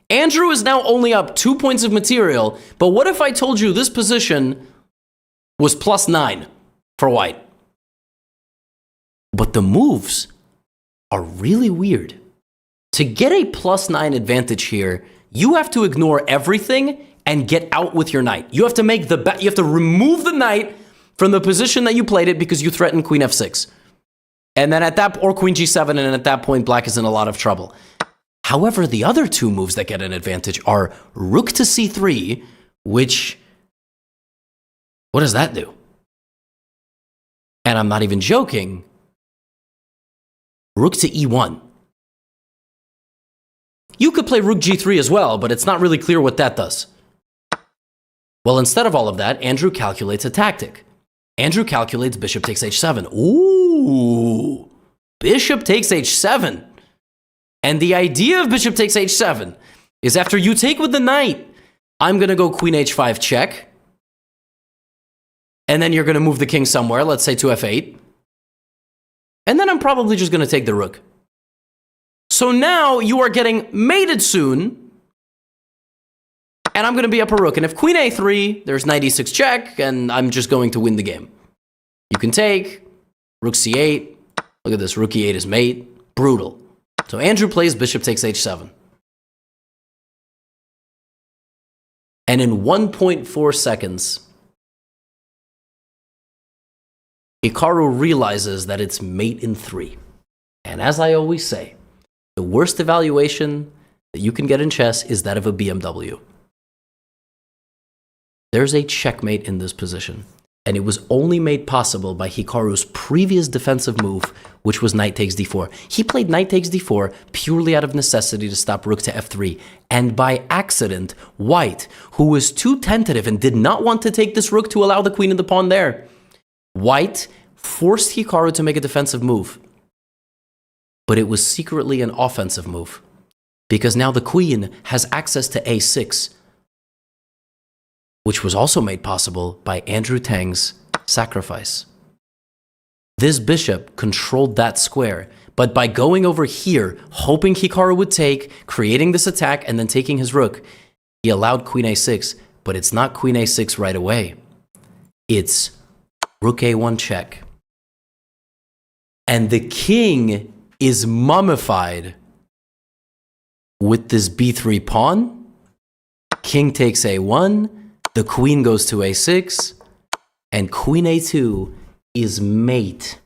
Andrew is now only up 2 points of material, but what if I told you this position was +9 for white? But the moves are really weird. To get a +9 advantage here, you have to ignore everything and get out with your knight. You have to make you have to remove the knight from the position that you played it because you threatened queen f6. And then or queen g7, and at that point, black is in a lot of trouble. However, the other two moves that get an advantage are rook to c3, which, what does that do? And I'm not even joking, rook to e1. You could play rook g3 as well, but it's not really clear what that does. Well, instead of all of that, Andrew calculates a tactic. Andrew calculates bishop takes h7. Ooh, bishop takes h7. And the idea of bishop takes h7 is after you take with the knight, I'm going to go queen h5 check. And then you're going to move the king somewhere, let's say to f8. And then I'm probably just going to take the rook. So now you are getting mated soon. And I'm going to be up a rook. And if queen a3, there's knight e6 check, and I'm just going to win the game. You can take rook c8. Look at this, rook e8 is mate. Brutal. So Andrew plays bishop takes h7. And in 1.4 seconds, Hikaru realizes that it's mate in 3. And as I always say, the worst evaluation that you can get in chess is that of a BMW. There's a checkmate in this position, and it was only made possible by Hikaru's previous defensive move, which was knight takes d4. He played knight takes d4 purely out of necessity to stop rook to f3, and by accident, white, who was too tentative and did not want to take this rook to allow the queen and the pawn there, white forced Hikaru to make a defensive move. But it was secretly an offensive move, because now the queen has access to a6, which was also made possible by Andrew Tang's sacrifice. This bishop controlled that square, but by going over here, hoping Hikaru would take, creating this attack, and then taking his rook, he allowed queen a6, but it's not queen a6 right away. It's rook a1 check. And the king is mummified with this b3 pawn. King takes a1. The queen goes to a6, and queen a2 is mate.